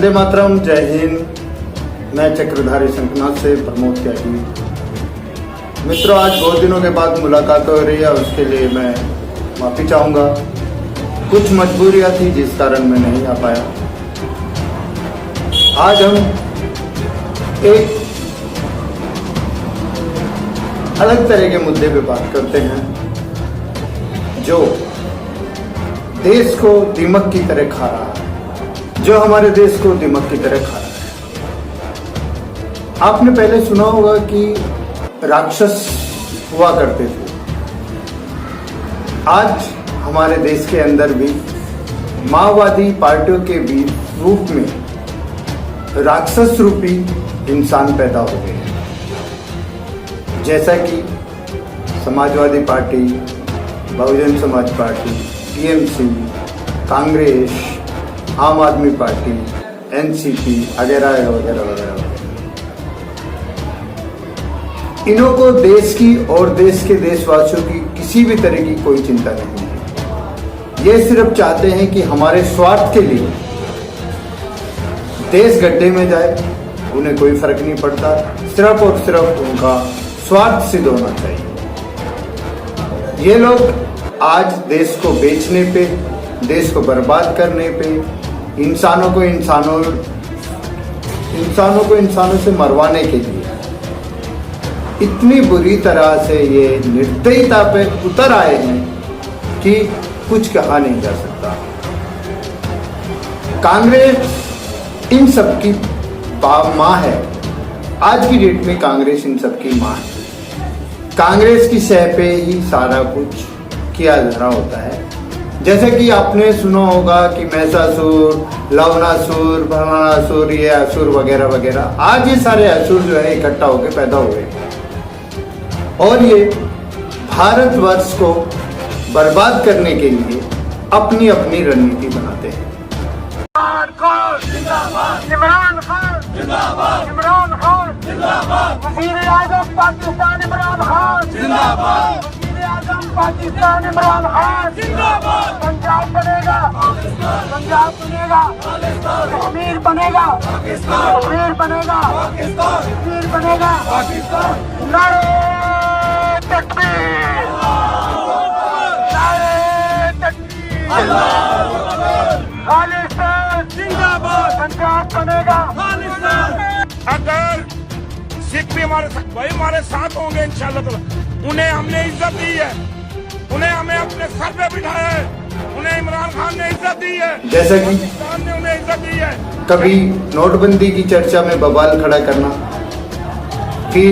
वंदे मातरम, जय हिंद। मैं चक्रधारी शंखनाथ से प्रमोद त्यागी। मित्रों, आज बहुत दिनों के बाद मुलाकात हो रही है, उसके लिए मैं माफ़ी चाहूँगा। कुछ मजबूरियाँ थी जिस कारण मैं नहीं आ पाया। आज हम एक अलग तरह के मुद्दे पे बात करते हैं जो देश को दीमक की तरह खा रहा है, जो हमारे देश को दीमक की तरह खा रहा है। आपने पहले सुना होगा कि राक्षस हुआ करते थे। आज हमारे देश के अंदर भी माओवादी पार्टियों के भी रूप में राक्षस रूपी इंसान पैदा हो गए हैं, जैसा कि Samajwadi party, Bahujan Samaj party, TMC, Congress, आम आदमी पार्टी, एनसीपी वगैरह वगैरह वगैरह। इन्हों को देश की और देश के देशवासियों की किसी भी तरह की कोई चिंता नहीं है। ये सिर्फ चाहते हैं कि हमारे स्वार्थ के लिए देश गड्ढे में जाए, उन्हें कोई फर्क नहीं पड़ता। सिर्फ और सिर्फ उनका स्वार्थ सिद्ध होना चाहिए। ये लोग आज देश को बेचने पे, देश को बर्बाद करने पे, इंसानों को इंसानों से मरवाने के लिए इतनी बुरी तरह से ये निर्दयता पे उतर आए हैं कि कुछ कहा नहीं जा सकता। कांग्रेस इन सबकी माँ है। आज की डेट में कांग्रेस इन सबकी माँ है। कांग्रेस की सह पे ही सारा कुछ किया जा रहा होता है। जैसे कि आपने सुना होगा कि महिषासुर, लवणासुर, भवानासुर, ये असुर वगैरह वगैरह। आज ये सारे असुर जो है इकट्ठा होकर पैदा हुए हैं और ये भारतवर्ष को बर्बाद करने के लिए अपनी अपनी रणनीति बनाते हैं। इमरान खान जिंदाबाद, इमरान खान जिंदाबाद, वज़ीर आज़म पाकिस्तान इमरान खान जिंदाबाद, वज़ीर आज़म पाकिस्तान इमरान खान जिंदाबाद। पंजाब बनेगा, पंजाब बनेगा, कश्मीर बनेगा, कश्मीर बनेगा, कश्मीर बनेगा, नारे तकबीर, नारे तकबीर, खालिस्तान जिंदाबाद, पंजाब बनेगा खालिस्तान। अगर सिख भी हमारे साथ होंगे इंशाल्लाह ताला। उन्हें हमने इज्जत दी है, उन्हें हमें अपने सर पे बिठाया है, उन्हें इमरान खान ने इज्जत दी है, जैसा कि पाकिस्तान ने उन्हें इज्जत दी है। कभी नोटबंदी की चर्चा में बवाल खड़ा करना, फिर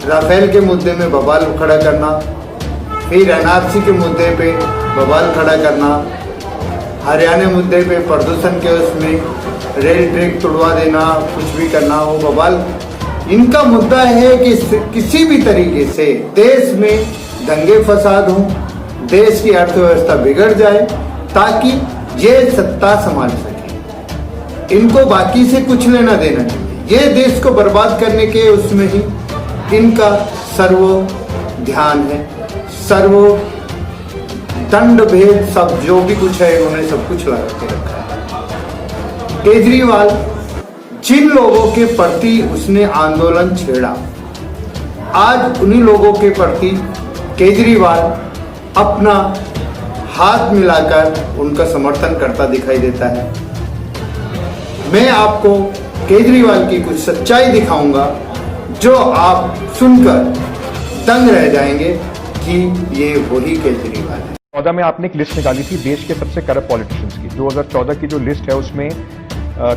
राफेल के मुद्दे में बवाल खड़ा करना, फिर एनआरसी के मुद्दे पे बवाल खड़ा करना, हरियाणा मुद्दे पे प्रदूषण के उसमें रेल ट्रैक तोड़वा देना, कुछ भी करना, वो बवाल। इनका मुद्दा है कि किसी भी तरीके से देश में दंगे फसाद हो, देश की अर्थव्यवस्था बिगड़ जाए ताकि ये सत्ता संभाल सके। इनको बाकी से कुछ लेना देना नहीं। ये देश को बर्बाद करने के उसमें ही इनका सर्वो ध्यान है, सर्वो दंड भेद सब जो भी कुछ है उन्होंने सब कुछ लगा के रखा है। केजरीवाल जिन लोगों के प्रति उसने आंदोलन छेड़ा, आज उन्हीं लोगों के प्रति केजरीवाल अपना हाथ मिलाकर उनका समर्थन करता दिखाई देता है। मैं आपको केजरीवाल की कुछ सच्चाई दिखाऊंगा जो आप सुनकर दंग रह जाएंगे कि ये वही केजरीवाल है। 2014 में आपने एक लिस्ट निकाली थी देश के सबसे करप्ट पॉलिटिशियंस की। 2014 की जो लिस्ट है उसमें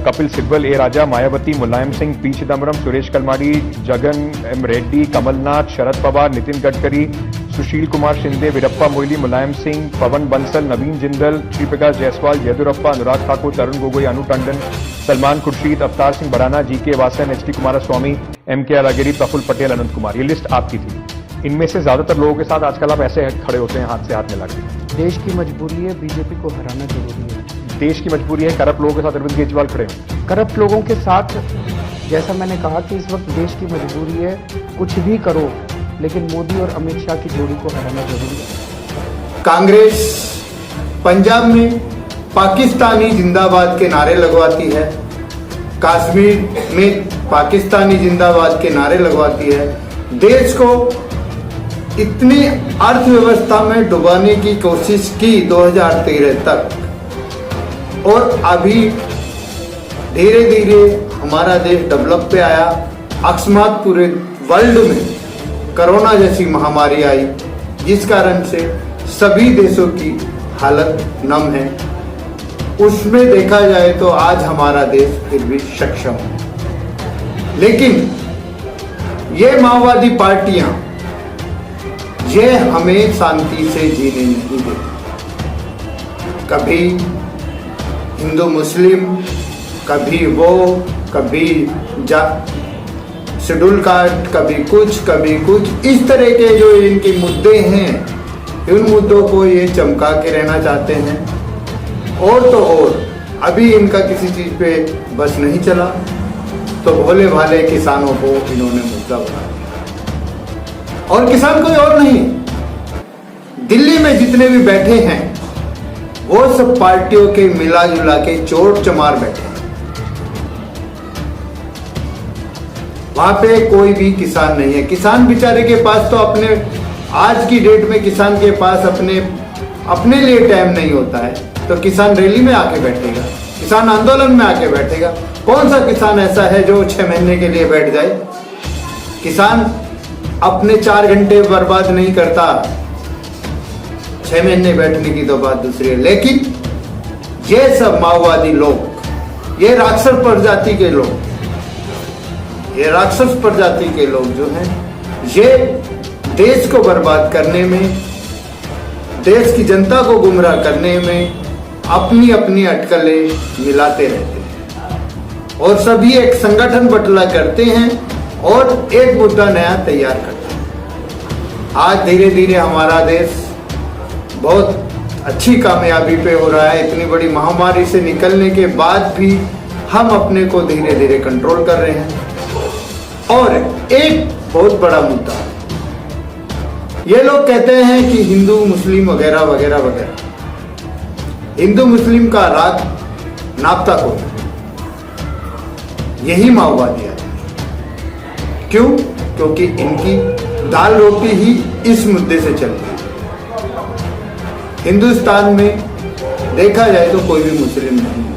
कपिल सिब्बल, ए राजा, मायावती, मुलायम सिंह, पी चिदम्बरम, सुरेश कलमाडी, जगन एम रेड्डी, कमलनाथ, शरद पवार, नितिन गडकरी, सुशील कुमार शिंदे, वीरप्पा मोइली, मुलायम सिंह, पवन बंसल, नवीन जिंदल, श्रीप्रकाश जायसवाल, येदुरप्पा, अनुराग ठाकुर, तरुण गोगोई, अनु टंडन, सलमान खुर्शीद, अवतार सिंह भडाना, जीके वासन, एच डी कुमारस्वामी, एम के अलागिरी, प्रफुल्ल पटेल, अनंत कुमार। ये लिस्ट आपकी थी। इनमें से ज्यादातर लोगों के साथ आजकल आप ऐसे खड़े होते हैं हाथ से हाथ मिला के। देश की मजबूरी है, बीजेपी को हराना जरूरी है। देश की मजबूरी है, करप्ट लोगों के साथ अरविंद केजरीवाल खड़े हैं। करप्ट लोगों के साथ, जैसा मैंने कहा कि इस वक्त देश की मजबूरी है, कुछ भी करो लेकिन मोदी और अमित शाह की जोड़ी को हराना जरूरी है। कांग्रेस पंजाब में पाकिस्तानी जिंदाबाद के नारे लगवाती है, कश्मीर में पाकिस्तानी जिंदाबाद के नारे लगवाती है, देश को इतनी अर्थव्यवस्था में डुबाने की कोशिश की 2013 तक, और अभी धीरे धीरे हमारा देश डेवलप पे आया। अकस्मात पूरे वर्ल्ड में कोरोना जैसी महामारी आई, जिस कारण से सभी देशों की हालत नम है। उसमें देखा जाए तो आज हमारा देश फिर भी सक्षम है, लेकिन ये माओवादी पार्टियां ये हमें शांति से जीने नहीं देती। कभी हिंदू मुस्लिम, कभी वो, कभी शेड्यूल कास्ट, कभी कुछ इस तरह के जो इनके मुद्दे हैं, इन मुद्दों को ये चमका के रहना चाहते हैं। और तो और अभी इनका किसी चीज पे बस नहीं चला तो भोले भाले किसानों को इन्होंने मुद्दा बना दिया। और किसान कोई और नहीं, दिल्ली में जितने भी बैठे हैं वो सब पार्टियों के मिला जुला के चोट चमार बैठे हैं। वहां पे कोई भी किसान नहीं है। किसान बेचारे के पास तो अपने आज की डेट में किसान के पास अपने लिए टाइम नहीं होता है, तो किसान रैली में आके बैठेगा, किसान आंदोलन में आके बैठेगा। कौन सा किसान ऐसा है जो 6 महीने के लिए बैठ जाए? किसान अपने 4 घंटे बर्बाद नहीं करता, 6 महीने बैठने की तो बात दूसरी है। लेकिन ये सब माओवादी लोग, ये राक्षस प्रजाति के लोग, ये राक्षस प्रजाति के लोग जो हैं, ये देश को बर्बाद करने में, देश की जनता को गुमराह करने में अपनी अपनी अटकलें मिलाते रहते हैं और सभी एक संगठन बटला करते हैं और एक मुद्दा नया तैयार करते हैं। आज धीरे धीरे हमारा देश बहुत अच्छी कामयाबी पे हो रहा है। इतनी बड़ी महामारी से निकलने के बाद भी हम अपने को धीरे धीरे कंट्रोल कर रहे हैं। और एक बहुत बड़ा मुद्दा, ये लोग कहते हैं कि हिंदू मुस्लिम वगैरह वगैरह वगैरह, हिंदू मुस्लिम का राग नापता कौन है? यही माओवादी है। क्यों? क्योंकि इनकी दाल रोटी ही इस मुद्दे से चलती है। हिंदुस्तान में देखा जाए तो कोई भी मुस्लिम नहीं है।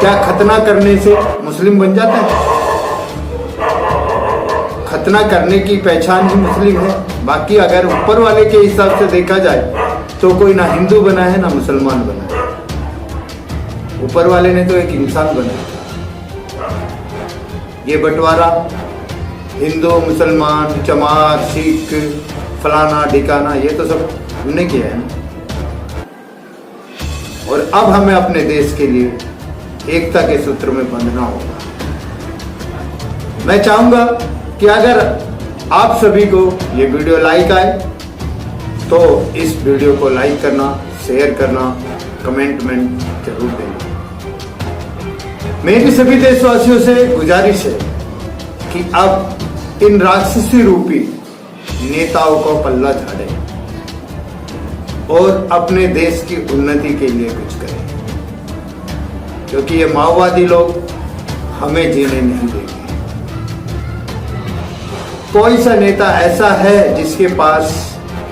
क्या खतना करने से मुस्लिम बन जाता है? खतना करने की पहचान ही मुस्लिम है। बाकी अगर ऊपर वाले के हिसाब से देखा जाए तो कोई ना हिंदू बना है ना मुसलमान बना है। ऊपर वाले ने तो एक इंसान बनाया। ये बंटवारा हिंदू मुसलमान चमार सिख फलाना ठिकाना ये तो सब हमने किया है ना। और अब हमें अपने देश के लिए एकता के सूत्र में बंधना होगा। मैं चाहूंगा कि अगर आप सभी को ये वीडियो लाइक आए तो इस वीडियो को लाइक करना, शेयर करना, कमेंट में जरूर देना। मेरी सभी देशवासियों से गुजारिश है कि अब इन राक्षसी रूपी नेताओं को पल्ला झाड़े और अपने देश की उन्नति के लिए कुछ करें, क्योंकि ये माओवादी लोग हमें जीने नहीं देंगे। कोई सा नेता ऐसा है जिसके पास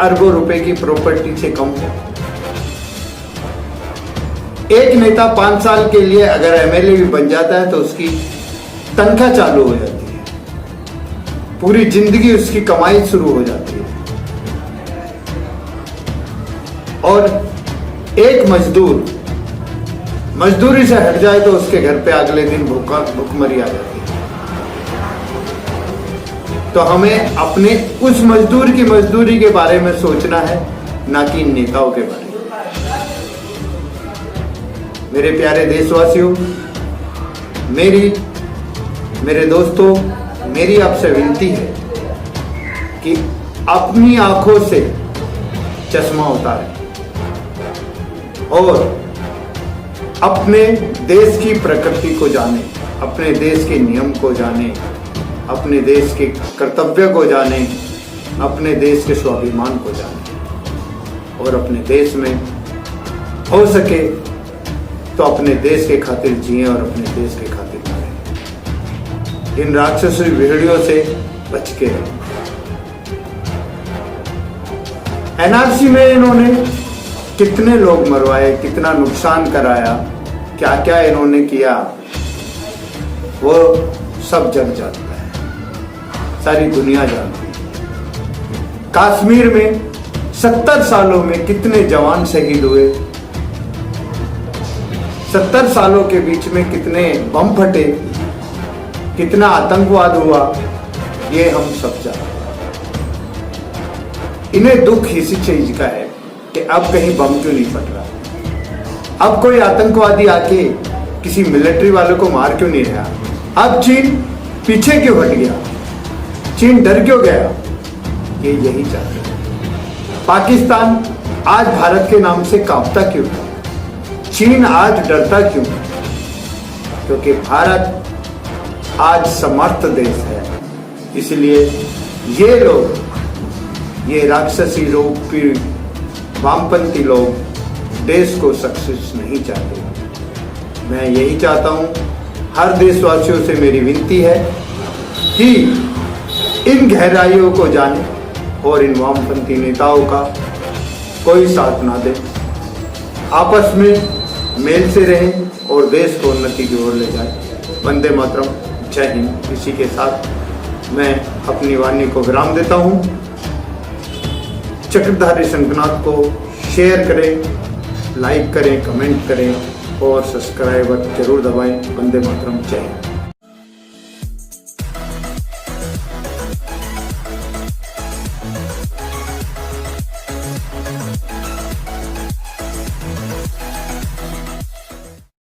अरबों रुपए की प्रॉपर्टी से कम हो? एक नेता 5 साल के लिए अगर एमएलए भी बन जाता है तो उसकी तनख्वाह चालू हो जाती है, पूरी जिंदगी उसकी कमाई शुरू हो जाती है। और एक मजदूर मजदूरी से हट जाए तो उसके घर पे अगले दिन भूखमरी आ जाती है। तो हमें अपने उस मजदूर की मजदूरी के बारे में सोचना है, ना कि नेताओं के बारे में। मेरे प्यारे देशवासियों, मेरे दोस्तों, मेरी आपसे विनती है कि अपनी आंखों से चश्मा उतारें और अपने देश की प्रकृति को जानें, अपने देश के नियम को जानें, अपने देश के कर्तव्य को जानें, अपने देश के स्वाभिमान को जानें और अपने देश में हो सके तो अपने देश के खातिर जिए और अपने देश के खातिर मरें। इन राक्षसी भेड़ियों से बच के रहें। एनआरसी में इन्होंने कितने लोग मरवाए, कितना नुकसान कराया, क्या क्या इन्होंने किया, वो सब जग जानता है, सारी दुनिया जानती है। कश्मीर में 70 सालों में कितने जवान शहीद हुए, 70 सालों के बीच में कितने बम फटे, कितना आतंकवाद हुआ, ये हम सब जानते हैं। इन्हें दुख इसी चीज का है कि अब कहीं बम क्यों नहीं फट रहा, अब कोई आतंकवादी आके किसी मिलिट्री वालों को मार क्यों नहीं रहा, अब चीन पीछे क्यों हट गया, चीन डर क्यों गया, ये यही चाहते हैं। पाकिस्तान आज भारत के नाम से कांपता क्यों है, चीन आज डरता क्यों है, क्योंकि भारत आज समर्थ देश है। इसलिए ये लोग, ये राक्षसी रूपी वामपंथी लोग देश को सक्सेस नहीं चाहते। मैं यही चाहता हूं, हर देशवासियों से मेरी विनती है कि इन गहराइयों को जाने और इन वामपंथी नेताओं का कोई साथ ना दे, आपस में मेल से रहें और देश को उन्नति की ओर ले जाए। वंदे मातरम, जय हिंद। इसी के साथ मैं अपनी वाणी को विराम देता हूं। चक्रधारी शंखनाद को शेयर करें, लाइक करें, कमेंट करें और सब्सक्राइबर जरूर दबाएं। वंदे मातरम, जय हिंद।